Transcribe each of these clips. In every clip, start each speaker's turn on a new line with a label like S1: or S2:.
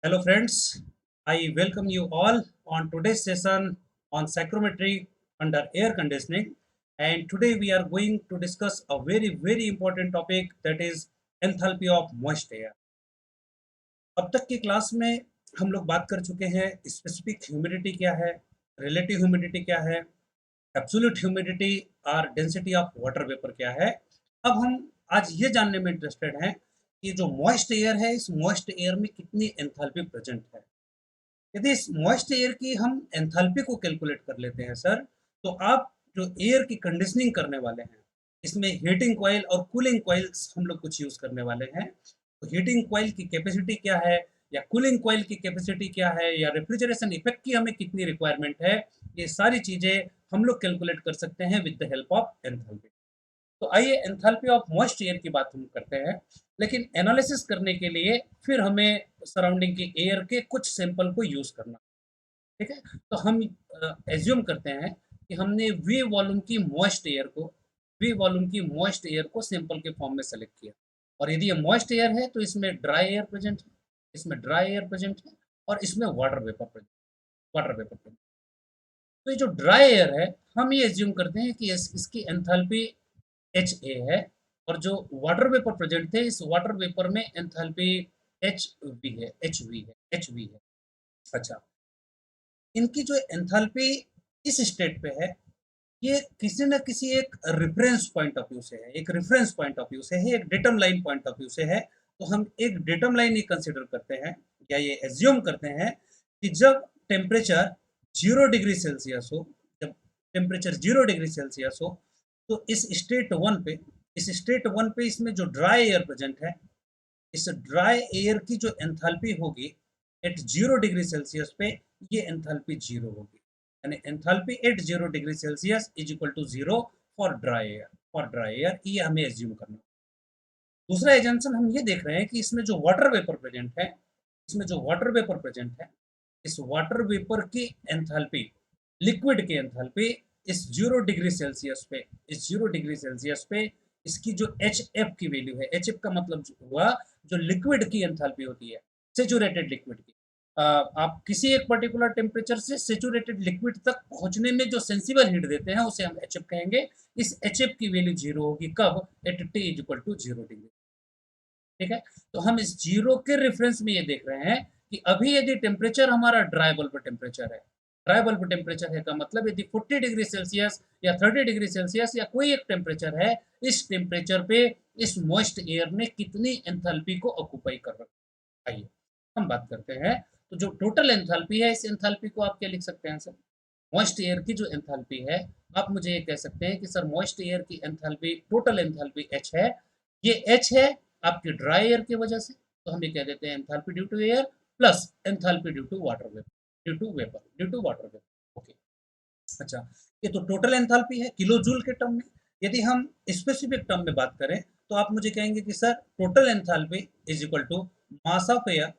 S1: Hello friends, I welcome you all on today's session on psychrometry under air conditioning, and today we are going to discuss a very important topic, that is enthalpy of moist air. अब तक की class में हम लोग बात कर चुके हैं स्पेसिफिक ह्यूमिडिटी क्या है, रिलेटिव ह्यूमिडिटी क्या है, एब्सोल्यूट ह्यूमिडिटी और डेंसिटी ऑफ वाटर वेपर क्या है। अब हम आज ये जानने में इंटरेस्टेड हैं कि जो मॉइस्ट एयर है, इस मॉइस्ट एयर में कितनी एंथैल्पी प्रेजेंट है। यदि इस मॉइस्ट एयर की हम एंथैल्पी को कैलकुलेट कर लेते हैं सर, तो आप जो एयर की कंडीशनिंग करने वाले हैं, इसमें हीटिंग कॉइल और कूलिंग कॉइल्स हम लोग कुछ यूज़ करने वाले हैं। तो हीटिंग कॉइल की कैपेसिटी क्या है, या कूलिंग कॉइल की कैपेसिटी क्या है, या रेफ्रिजरेशन इफेक्ट की हमें कितनी रिक्वायरमेंट है, ये सारी चीज़ें हम लोग कैलकुलेट कर सकते हैं with the help of enthalpy. तो आइए एंथैल्पी ऑफ मॉइस्ट एयर की बात हम करते हैं, लेकिन एनालिसिस करने के लिए फिर हमें सराउंडिंग के एयर के कुछ सैंपल को यूज़ करना, ठीक है। तो हम एज्यूम करते हैं कि हमने वी वॉल्यूम की मॉइस्ट एयर को सैंपल के फॉर्म में सेलेक्ट किया, और यदि ये मॉइस्ट एयर है तो इसमें ड्राई एयर प्रेजेंट है, और इसमें वाटर वेपर प्रेजेंट। तो ये जो ड्राई एयर है, हम ये एज्यूम करते हैं कि इसकी एंथैल्पी एच ए है, और जो वाटर वेपर प्रेजेंट थे, इस वाटर वेपर में एंथैल्पी एच वी है। अच्छा, इनकी जो एंथैल्पी इस स्टेट पे है, ये किसी न किसी एक रेफरेंस पॉइंट ऑफ व्यू से है, एक datum line point of view से है। तो हम एक डेटम लाइन ही कंसिडर करते हैं, या ये एज्यूम करते हैं कि जब टेम्परेचर 0 डिग्री सेल्सियस हो, जब टेम्परेचर 0 डिग्री सेल्सियस हो, तो इस स्टेट वन पे इसमें जो ड्राई एयर प्रेजेंट है, इस ड्राई एयर की जो एंथैल्पी होगी एट 0 डिग्री सेल्सियस पे, ये एंथैल्पी जीरो होगी। यानी enthalpy at 0 degree Celsius is equal to zero for dry air, ये हमें एज्यूम करना। दूसरा एजम्पशन हम ये देख रहे हैं कि इसमें जो वाटर वेपर प्रेजेंट है, इस वाटर वेपर की एंथैल्पी, लिक्विड की एंथैल्पी इस 0 डिग्री सेल्सियस पे इसकी जो एच एफ की वैल्यू है, एच एफ का मतलब हुआ जो लिक्विड की एंथैल्पी होती है, सेचुरेटेड लिक्विड की। आप किसी एक पर्टिकुलर टेम्परेचर से सेचुरेटेड लिक्विड तक पहुंचने में जो सेंसिबल हीट देते हैं, उसे हम एच एफ कहेंगे। इस एच एफ की वैल्यू जीरो होगी, कब? At T is equal to 0 degree. ठीक है। तो हम इस जीरो के रेफरेंस में ये देख रहे हैं कि अभी यदि टेम्परेचर हमारा ड्राई बल्ब टेम्परेचर है का मतलब यदि 40 डिग्री सेल्सियस या 30 डिग्री सेल्सियस या कोई एक टेम्परेचर है, इस टेम्परेचर पे इस मॉइस्ट एयर ने कितनी एंथैल्पी को ऑक्यूपाई कर रखा है। आइए हम बात करते हैं। तो जो टोटल एंथैल्पी है, इस एंथैल्पी को आप क्या लिख सकते हैं सर? मॉइस्ट एयर की जो एंथैल्पी है, आप मुझे ये कह सकते हैं कि सर मॉइस्ट एयर की एंथैल्पी, टोटल एंथैल्पी एच है। ये एच है आपकी ड्राई एयर की वजह से, तो हम ये कह देते हैं enthalpy due to air plus enthalpy due to water vapour, due to water vapour. Okay. अच्छा, ये तो टोटल एंथैल्पी है किलो जूल के टर्म में। यदि हम स्पेसिफिक टर्म में बात करें, तो आप मुझे कहेंगे कि sir total enthalpy is equal to mass of air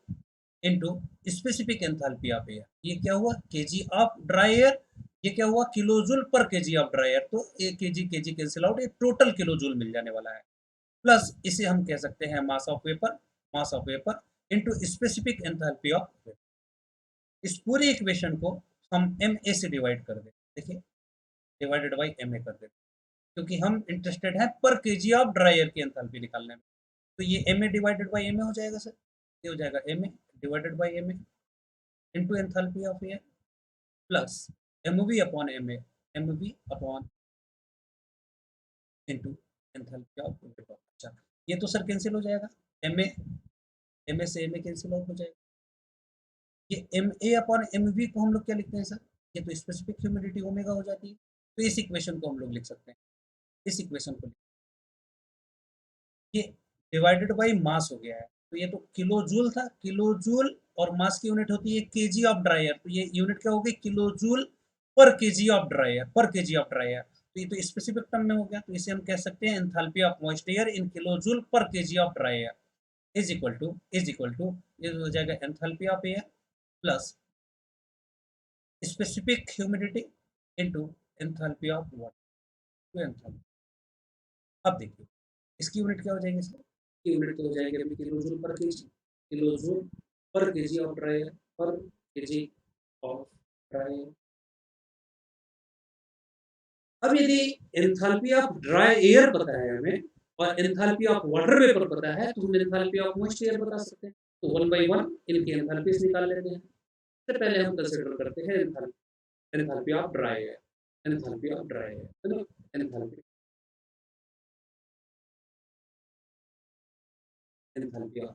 S1: into specific enthalpy of air. ये क्या हुआ? KG of dry air. ये क्या हुआ? Kilo joule per KG of dry air. तो एक केजी कैंसिल आउट, ये टोटल किलो जूल मिल जाने वाला है। प्लस इसे हम कह सकते हैं mass of vapour into specific enthalpy of vapour. इस पूरी इक्वेशन को हम एम ए से डिवाइड कर दें। देखिए, डिवाइडेड बाई एम ए कर दें, क्योंकि हम इंटरेस्टेड हैं per KG of dry air की एंथैल्पी निकालने में। तो ये M A divided by M A हो जाएगा सर। ये हो जाएगा M A divided by M A into enthalpy of air plus M V upon M A, M V upon into enthalpy of vapour. अच्छा, ये तो सर कैंसिल हो जाएगा। एम ए से एम ए कैंसिल आउट हो जाएगा। ये M A upon M V को हम लोग क्या लिखते हैं सर? ये तो स्पेसिफिक ह्यूमिडिटी ओमेगा हो जाती है। तो इस इक्वेशन को हम लोग लिख सकते हैं, इस इक्वेशन को ये डिवाइडेड बाई मास हो गया है। तो ये तो किलो जूल था, किलो जूल, और मास की यूनिट होती है केजी ऑफ ड्राई एयर। तो ये यूनिट क्या होगी? Kilo joule per KG of dry air, तो ये तो स्पेसिफिक टर्म में हो गया। तो इसे हम कह सकते हैं enthalpy of moist air in kilo joule per KG of dry air is equal to ये हो जाएगा enthalpy of air plus specific humidity into enthalpy of water, enthalpy. अब देखिए इसकी यूनिट क्या हो जाएगी सर? की यूनिट तो हो जाएगी अभी kilo joule per KG, kilo joule per KG of dry air, पर केजी ऑफ ड्राई एयर। अब यदि एंथैल्पी ऑफ ड्राई एयर पता है हमें और एंथैल्पी ऑफ वाटर वेपर पता है, तो हम एंथैल्पी ऑफ मॉइस्ट एयर बता सकते हैं। तो 1 बाय 1 इनकी एंथैल्पीज़ निकाल लेते हैं। सबसे पहले हम कंसीडर करते हैं enthalpy of dry air, enthalpy of dry air, है ना? एंथैल्पी एंथैल्पी ऑफ,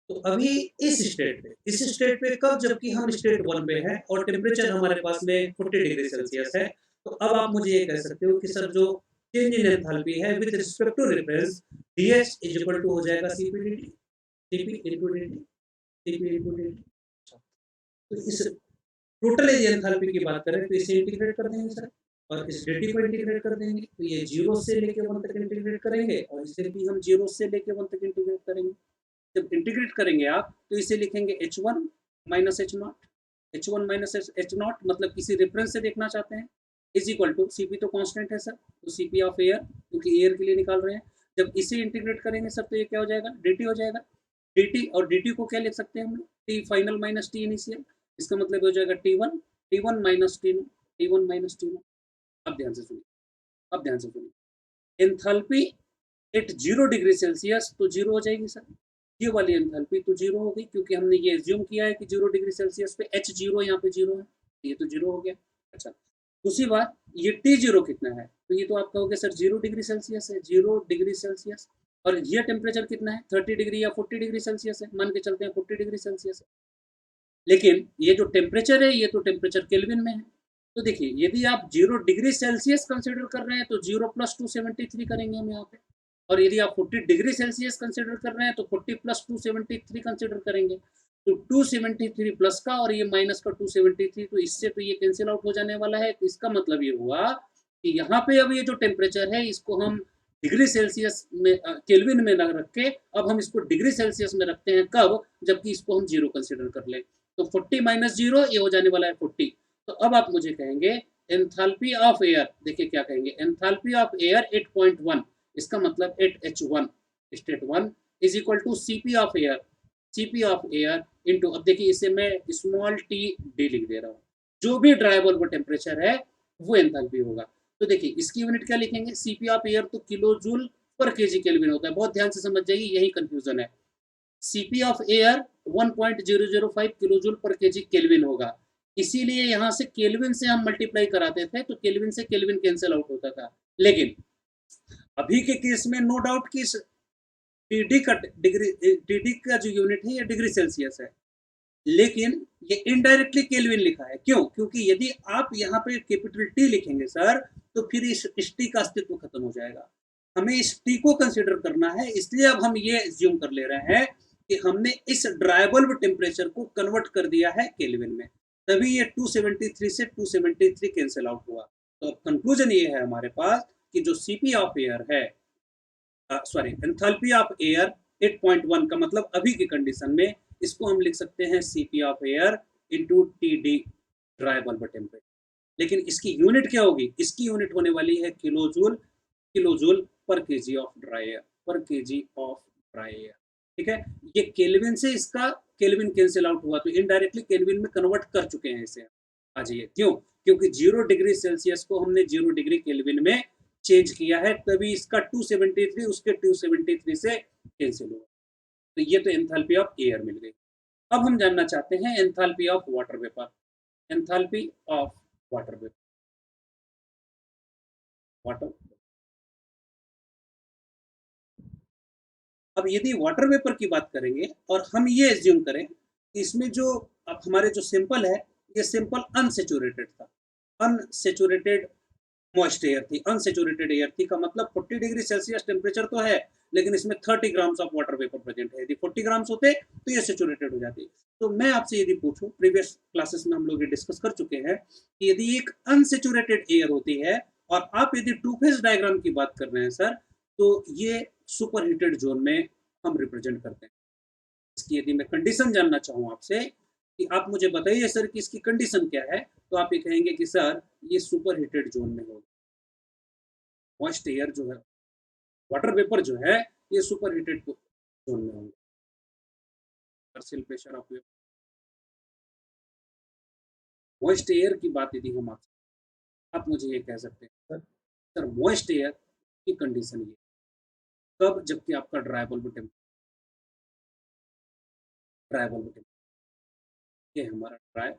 S1: तो अभी इस स्टेट पे कब, जबकि हम स्टेट 1 पे हैं और टेम्परेचर हमारे पास में 40 डिग्री सेल्सियस है, तो अब आप मुझे ये कह सकते हो कि सर जो चेंज इन एंथैल्पी है with respect to reference DH is equal to हो जाएगा CP dt, CP into dt, CP into dt। तो इस टोटल एज एंथैल्पी की बात करें तो इसे इंटीग्रेट कर देंगे सर, और इस dt को इंटीग्रेट कर देंगे, तो ये 0 से लेके 1 तक इंटीग्रेट करेंगे और इसे भी हम 0 से लेके 1 तक इंटीग्रेट करेंगे। जब इंटीग्रेट करेंगे आप तो इसे लिखेंगे h1 minus H not, h1 minus H not मतलब किसी रेफरेंस से देखना चाहते हैं, इज इक्वल टू सीपी तो कांस्टेंट है सर, तो सीपी ऑफ एयर क्योंकि एयर के लिए निकाल रहे हैं। जब इसे इंटीग्रेट करेंगे सर तो ये क्या हो जाएगा, dt हो जाएगा। dt और dt को क्या लिख सकते हैं हम लोग, T final minus T initial, इसका मतलब हो जाएगा T one minus T naught, T one minus T naught. अब ध्यान से सुनिए, अब ध्यान से सुनिए, एंथैल्पी एट 0 डिग्री सेल्सियस तो 0 हो जाएगी सर, ये वाली एंथैल्पी तो 0 हो गई क्योंकि हमने ये एज्यूम किया है कि 0 डिग्री सेल्सियस पे H0 यहाँ पे 0 है, ये तो 0 हो गया। अच्छा, दूसरी बात, ये T0 कितना है, तो ये तो आप कहोगे सर 0 डिग्री सेल्सियस है, 0 डिग्री सेल्सियस, और ये टेम्परेचर कितना है 30 डिग्री या 40 डिग्री सेल्सियस है, मान के चलते हैं 40 डिग्री सेल्सियस है। लेकिन ये जो टेम्परेचर है ये तो टेम्परेचर केल्विन में है। तो देखिए यदि आप 0 डिग्री सेल्सियस कंसिडर कर रहे हैं तो 0 प्लस 273 करेंगे हम यहाँ पे, और यदि आप 40 डिग्री सेल्सियस कंसिडर कर रहे हैं तो 40 प्लस 273 कंसिडर करेंगे। तो 273 प्लस का और ये माइनस का 273, तो इससे तो ये कैंसिल आउट हो जाने वाला है। तो इसका मतलब ये हुआ कि यहाँ पे अब ये जो टेम्परेचर है इसको हम डिग्री सेल्सियस में केल्विन में ना रख के अब हम इसको डिग्री सेल्सियस में रखते हैं, कब, जबकि इसको हम 0 कंसिडर कर लें। तो 40 माइनस 0 ये हो जाने वाला है 40। तो अब आप मुझे कहेंगे एंथैल्पी ऑफ एयर, देखिए क्या कहेंगे, एंथैल्पी ऑफ एयर 8.1, इसका मतलब 8H1 state 1 is equal to CP of air, CP of air into, अब देखिए इसे मैं स्मॉल टी डी लिख दे रहा हूँ, जो भी ड्राई बल्ब टेम्परेचर है वो एंथैल्पी होगा। तो देखिए इसकी यूनिट क्या लिखेंगे, सीपी ऑफ एयर तो kilo joule per KG kelvin होता है, बहुत ध्यान से समझ जाइए यही कंफ्यूजन है। CP of air 1.005 kilo joule per KG kelvin होगा, इसीलिए यहाँ से केल्विन से हम मल्टीप्लाई कराते थे तो केल्विन से केल्विन कैंसिल आउट होता था। लेकिन अभी के केस में नो डाउट कि टीडी का जो यूनिट है ये डिग्री सेल्सियस है, लेकिन ये इनडायरेक्टली केल्विन लिखा है, क्यों, क्योंकि यदि आप यहाँ पे कैपिटल टी लिखेंगे सर तो फिर इस टी का अस्तित्व खत्म हो जाएगा। हमें इस टी को कंसिडर करना है, इसलिए अब हम ये एज्यूम कर ले रहे हैं कि हमने इस ड्राई बल्ब टेम्परेचर को कन्वर्ट कर दिया है केल्विन में, तभी ये 273 से 273 कैंसिल आउट हुआ। तो कंक्लूजन ये है हमारे पास कि जो सीपी ऑफ एयर है, सॉरी एंथैल्पी ऑफ एयर 8.1 का मतलब अभी की कंडीशन में इसको हम लिख सकते हैं CP of air into T D dry bulb temperature. लेकिन इसकी यूनिट क्या होगी, इसकी यूनिट होने वाली है kilo joule, kilo joule per KG of dry air, पर केजी ऑफ ड्राई एयर। ठीक है, ये केल्विन से इसका केल्विन कैंसिल आउट हुआ तो इनडायरेक्टली केल्विन में कन्वर्ट कर चुके हैं इसे। आ जाइए, क्यों, क्योंकि 0 डिग्री सेल्सियस को हमने 0 डिग्री केल्विन में चेंज किया है, तभी इसका 273 उसके 273 से कैंसिल हुआ। तो ये तो एंथैल्पी ऑफ एयर मिल गई। अब हम जानना चाहते हैं enthalpy of water vapour, enthalpy of water vapour, water. अब यदि वाटर वेपर की बात करेंगे और हम ये एज्यूम करें कि इसमें जो अब हमारे जो सैंपल है ये सैंपल अनसेचुरेटेड था, अनसेचुरेटेड मॉइस्ट एयर थी, अनसेचुरेटेड एयर थी का मतलब 40 डिग्री सेल्सियस टेम्परेचर तो है लेकिन इसमें 30 grams of water vapour present है। यदि 40 ग्राम्स होते तो ये सेचुरेटेड हो जाती। तो मैं आपसे यदि पूछूं, प्रीवियस क्लासेस में हम लोग ये डिस्कस कर चुके हैं कि यदि एक अनसेचुरेटेड एयर होती है और आप यदि टू फेज डायग्राम की बात कर रहे हैं सर, तो ये सुपर हीटेड जोन में हम रिप्रेजेंट करते हैं। इसकी यदि मैं कंडीशन जानना चाहूँ आपसे कि आप मुझे बताइए सर कि इसकी कंडीशन क्या है, तो आप ये कहेंगे कि सर ये सुपर हीटेड जोन में होगा, मॉइस्ट एयर जो है, वाटर वेपर जो है ये सुपर हीटेड जोन में होंगे।
S2: Partial pressure of vapour. Moist air की बात यदि हम आपसे, आप मुझे ये कह सकते हैं सर, सर मॉइस्ट एयर की कंडीशन ये कब, जबकि आपका ड्राई बल्ब टेम्परेचर ये हमारा ड्राई।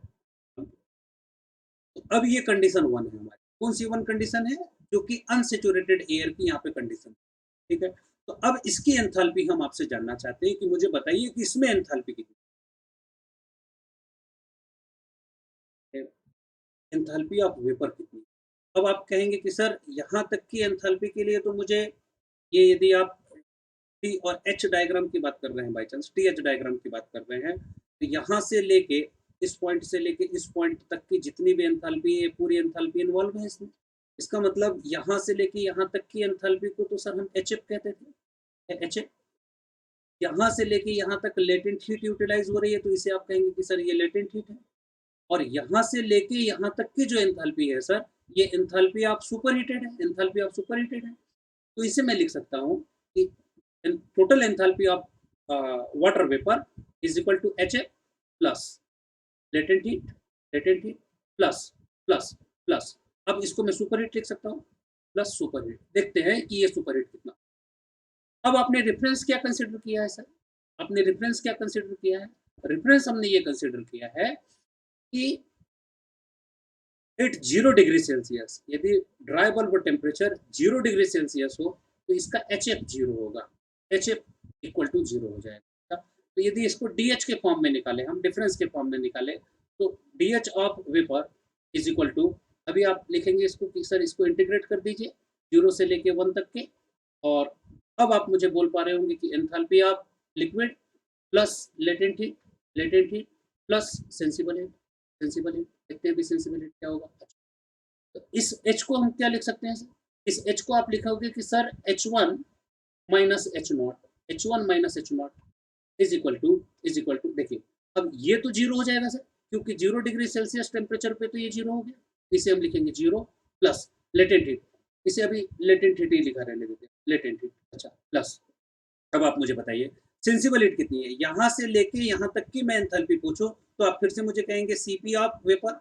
S2: तो अब ये कंडीशन वन है हमारी, कौन सी वन कंडीशन है, जो कि अनसेचुरेटेड एयर की यहाँ पे कंडीशन, ठीक है। तो अब इसकी एंथैल्पी हम आपसे जानना चाहते हैं कि मुझे बताइए कि इसमें एंथैल्पी कितनी है, एंथैल्पी ऑफ वेपर कितनी। अब आप कहेंगे कि सर यहाँ तक की एंथैल्पी के लिए तो मुझे ये, यदि आप टी और एच डायग्राम की बात कर रहे हैं, by chance T H diagram की बात कर रहे हैं, तो यहाँ से लेके इस पॉइंट से लेके इस पॉइंट तक की जितनी भी एंथैल्पी है, पूरी एंथैल्पी इन्वॉल्व है इसमें। इसका मतलब यहाँ से लेके यहाँ तक की एंथैल्पी को तो सर हम एच एफ कहते थे, एच एफ। यहाँ से लेके यहाँ तक लेटेंट हीट यूटिलाइज हो रही है, तो इसे आप कहेंगे कि सर ये लेटेंट हीट है। और यहाँ से लेके यहाँ तक की जो एंथैल्पी है सर, ये एंथैल्पी ऑफ सुपर हीटेड है, एंथैल्पी ऑफ सुपर हीटेड है। तो इसे मैं लिख सकता हूँ कि total enthalpy of water vapour is equal to H A plus latent heat plus plus plus, अब इसको मैं सुपर हीट लिख सकता हूँ, प्लस सुपर हीट। देखते हैं कि ये सुपर हीट कितना। अब आपने रेफरेंस क्या कंसिडर किया है सर, आपने रेफरेंस क्या कंसिडर किया है, रेफरेंस हमने ये कंसिडर किया है कि एट 0 डिग्री सेल्सियस, यदि dry bulb temperature 0 degree Celsius हो तो इसका एच एफ 0 होगा, एच एफ इक्वल टू 0 हो जाएगा। तो यदि इसको डी एच के फॉर्म में निकाले, हम डिफरेंस के फॉर्म में निकाले, तो D H of vapour is equal to, अभी आप लिखेंगे इसको कि सर इसको इंटीग्रेट कर दीजिए 0 से लेके 1 तक के, और अब आप मुझे बोल पा रहे होंगे कि enthalpy of liquid plus latent heat plus sensible heat, देखते हैं भी सेंसिबल हीट क्या होगा। तो इस एच को हम क्या लिख सकते हैं सर, इस एच को आप लिखोगे कि sir H one minus H nought, H one minus H nought is equal to देखिए, अब ये तो जीरो हो जाएगा सर, क्योंकि 0 डिग्री सेल्सियस टेम्परेचर पे तो ये जीरो हो गया। इसे हम लिखेंगे 0 प्लस लेटेंट हीट, इसे अभी लेटेंट हीट ही लिखा रहने देते हैं, लेटेंट हीट, अच्छा प्लस। अब आप मुझे बताइए सेंसिबल हीट कितनी है, यहाँ से लेके यहाँ तक की मैं एंथैल्पी पूछूं तो आप फिर से मुझे कहेंगे CP of vapour,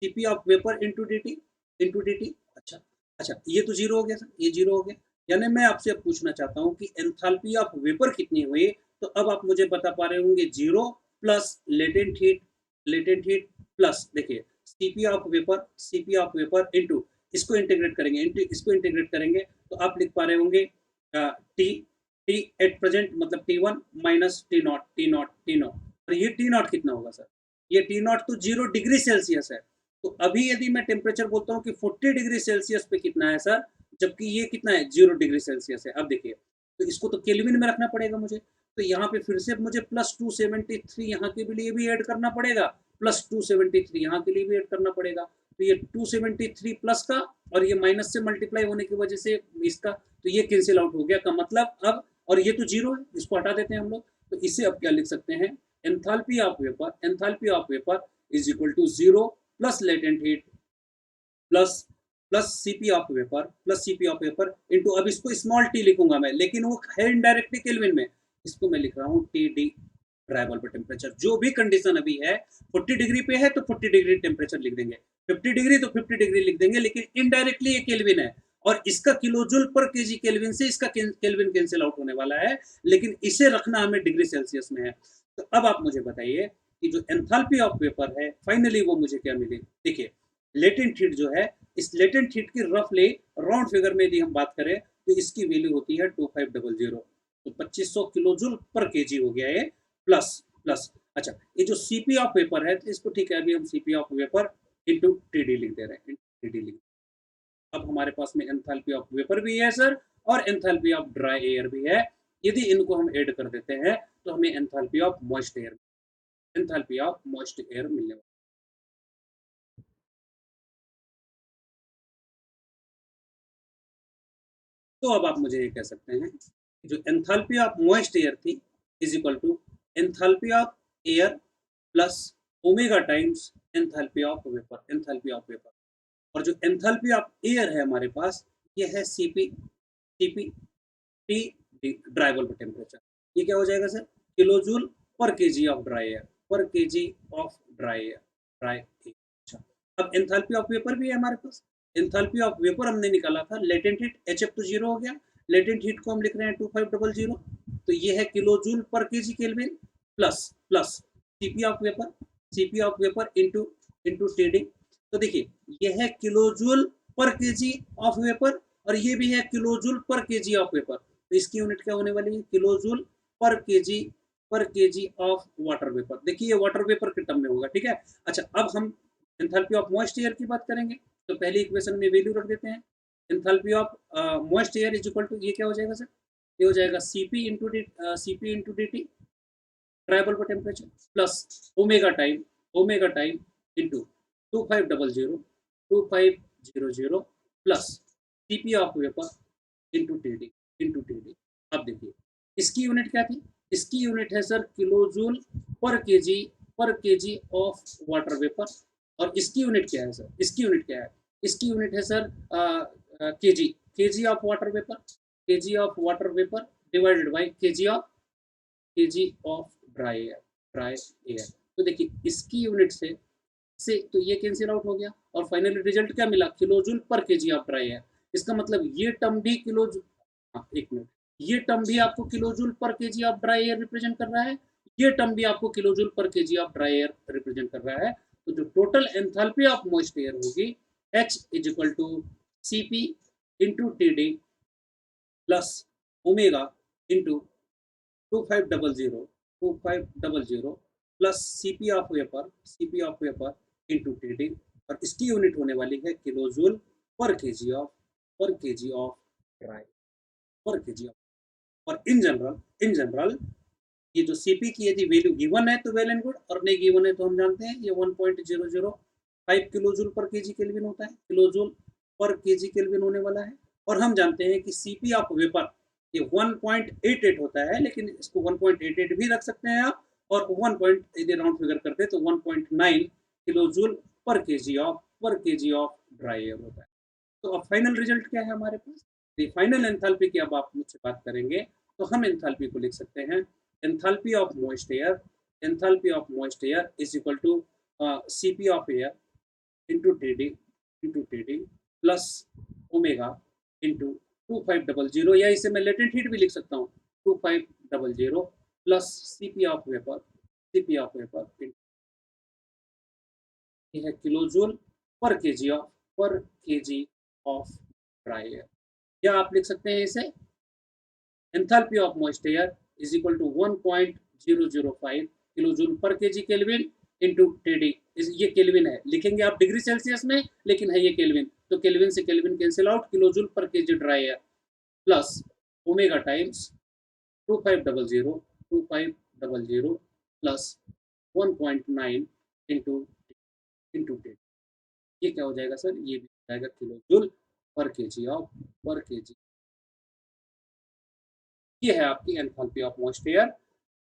S2: CP of vapour into D T. अच्छा अच्छा, ये तो जीरो हो गया सर, ये जीरो हो गया। यानी मैं आपसे अब पूछना चाहता हूँ कि एंथैल्पी ऑफ वेपर कितनी हुई, तो अब आप मुझे बता पा रहे होंगे 0 प्लस लेटेंट हीट प्लस देखिए सीपी ऑफ वेपर इंटू, इसको इंटीग्रेट करेंगे, इसको इंटीग्रेट करेंगे तो आप लिख पा रहे होंगे टी टी एट प्रेजेंट मतलब T1 माइनस टी नॉट, और ये टी नॉट कितना होगा सर, ये टी नॉट तो 0 डिग्री सेल्सियस है। तो अभी यदि मैं टेम्परेचर बोलता हूँ कि 40 डिग्री सेल्सियस पे कितना है सर, जबकि ये कितना है 0 डिग्री सेल्सियस है। अब देखिए, तो इसको तो केल्विन में रखना पड़ेगा मुझे, तो यहाँ पे फिर से मुझे प्लस 273 यहाँ के लिए भी ऐड करना पड़ेगा, प्लस 273 यहाँ के लिए भी ऐड करना पड़ेगा। तो ये 273 प्लस का और ये माइनस से मल्टीप्लाई होने की वजह से इसका, तो ये कैंसिल आउट हो गया का मतलब अब, और ये तो जीरो है, इसको हटा देते हैं हम लोग। तो इसे अब क्या लिख सकते हैं, enthalpy of vapour is equal to 0 plus latent heat plus plus CP of vapour into, अब इसको स्मॉल टी लिखूंगा मैं, लेकिन वो है इनडायरेक्टली केल्विन में, इसको मैं लिख रहा हूँ T D dry bulb temperature. जो भी कंडीशन अभी है 40 डिग्री पे है तो 40 डिग्री टेम्परेचर लिख देंगे, 50 डिग्री तो 50 डिग्री लिख देंगे, लेकिन इनडायरेक्टली ये केल्विन है, और इसका किलोजूल पर केजी केल्विन से इसका केल्विन कैंसिल आउट होने वाला है, लेकिन इसे रखना हमें डिग्री सेल्सियस में है। तो अब आप मुझे बताइए कि जो एंथैल्पी ऑफ वेपर है फाइनली वो मुझे क्या मिली। देखिए लेटेंट हीट जो है, इस लेटेंट हीट की रफली राउंड फिगर में यदि हम बात करें तो इसकी वैल्यू होती है 2500, तो 2500 किलोजूल पर केजी हो गया है, प्लस प्लस। अच्छा, ये जो सीपी ऑफ वेपर है तो इसको ठीक है, अभी हम CP of vapour into T लिख दे रहे हैं, टी लिख। अब हमारे पास में एंथैल्पी ऑफ वेपर भी है सर, और एंथैल्पी ऑफ ड्राई एयर भी है। यदि इनको हम ऐड कर देते हैं तो हमें एंथैल्पी ऑफ मॉइस्ट एयर मिलने वाला। तो अब आप मुझे ये कह सकते हैं जो एंथैल्पी ऑफ मॉइस्ट एयर थी is equal to enthalpy of air plus omega times enthalpy of vapour. और जो एंथैल्पी ऑफ एयर है हमारे पास, ये है CP T dry bulb temperature. ये क्या हो जाएगा सर, किलोजूल पर केजी ऑफ ड्राई एयर, पर KG of dry air, dry air. अच्छा, अब एंथैल्पी ऑफ वेपर भी है हमारे पास। एंथैल्पी ऑफ वेपर हमने निकाला था, लेटेंट हीट एचएफ तो जीरो हो गया, लेटेंट हीट को हम लिख रहे हैं 2500, तो ये है kilo joule per KG kelvin plus plus CP of vapour, CP of vapour into into TD. तो देखिए ये है kilo joule per KG of vapour और ये भी है kilo joule per KG of vapour. तो इसकी यूनिट क्या होने वाली है, kilo joule per KG of water vapour. देखिए ये वाटर वेपर के टर्म में होगा, ठीक है। अच्छा, अब हम एंथैल्पी ऑफ मॉइस्ट एयर की बात करेंगे, तो पहली इक्वेशन में वैल्यू रख देते हैं। Enthalpy of moist air is equal to, ये क्या हो जाएगा सर, ये हो जाएगा CP into D T, dry bulb temperature, plus omega time into 2500 plus CP of vapour into T D. अब देखिए इसकी यूनिट क्या थी, इसकी यूनिट है sir kilo joule per KG of water vapour, और इसकी यूनिट क्या है सर, इसकी यूनिट क्या है, इसकी यूनिट है sir KG of water vapour, KG of water vapour divided by KG of dry air. तो देखिए इसकी यूनिट से तो ये कैंसिल आउट हो गया और फाइनली रिजल्ट क्या मिला, kilo joule per KG of dry air. इसका मतलब ये टर्म भी किलो, हाँ एक मिनट, ये टर्म भी आपको kilo joule per KG of dry air represent कर रहा है, ये टर्म भी आपको kilo joule per KG of dry air represent कर रहा है। तो जो total enthalpy of moist air होगी H is equal to CP into T plus omega into 2500 plus CP of vapour into T, और इसकी यूनिट होने वाली है kilo joule per KG of dry, per KG of. और in general ये जो CP की यदि वैल्यू गिवन है तो वेल एंड गुड, और नहीं गिवन है तो हम जानते हैं ये 1.005 kilo joule per KG kelvin होता है, kilo joule per KG kelvin होने वाला है। और हम जानते हैं कि सीपी ऑफ वेपर ये 1.88 होता है, लेकिन इसको 1.88 भी रख सकते हैं आप, और 1 पॉइंट यदि राउंड फिगर करते हैं तो 1.9 kilo joule per KG of dry air होता है। तो अब फाइनल रिजल्ट क्या है हमारे पास, फाइनल एंथैल्पी की अब आप मुझसे बात करेंगे तो हम एंथैल्पी को लिख सकते हैं, enthalpy of moist air is equal to CP of air into T D plus omega into 2500, या इसे मैं लेटेंट हीट भी लिख सकता हूँ, 2500 प्लस सीपी ऑफ वेपर ये है kilo joule per KG of dry air, या आप लिख सकते हैं इसे enthalpy of moist air is equal to 1.005 kilo joule per KG kelvin into T. ये केल्विन है, लिखेंगे आप डिग्री सेल्सियस में, लेकिन है ये केल्विन, तो केल्विन से kelvin cancel out, kilo joule per KG dry air plus omega times 2500 plus 1.9 into T. ये क्या हो जाएगा सर, ये भी हो जाएगा किलो जूल पर केजी ये है आपकी एंथैल्पी ऑफ मॉइस्ट एयर।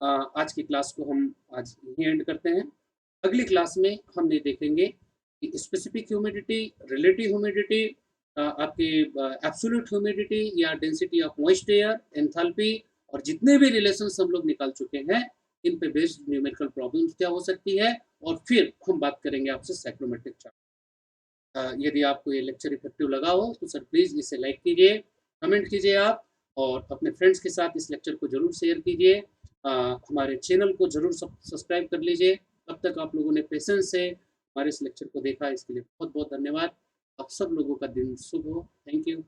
S2: आज की क्लास को हम आज यहीं एंड करते हैं। अगली क्लास में हम ये देखेंगे कि स्पेसिफिक ह्यूमिडिटी, रिलेटिव ह्यूमिडिटी, आपके एब्सोल्यूट ह्यूमिडिटी या density of moist air, enthalpy, और जितने भी रिलेशंस हम लोग निकाल चुके हैं इन पे बेस्ड न्यूमेरिकल प्रॉब्लम्स क्या हो सकती है, और फिर हम बात करेंगे आपसे साइक्लोमेट्रिक चार्ट। यदि आपको ये लेक्चर इफेक्टिव लगा हो तो सर प्लीज़ इसे लाइक कीजिए, कमेंट कीजिए आप, और अपने फ्रेंड्स के साथ इस लेक्चर को जरूर शेयर कीजिए। हमारे चैनल को जरूर सब्सक्राइब कर लीजिए। अब तक आप लोगों ने पेशेंस से हमारे इस लेक्चर को देखा, इसके लिए बहुत बहुत धन्यवाद। आप सब लोगों का दिन शुभ हो। Thank you.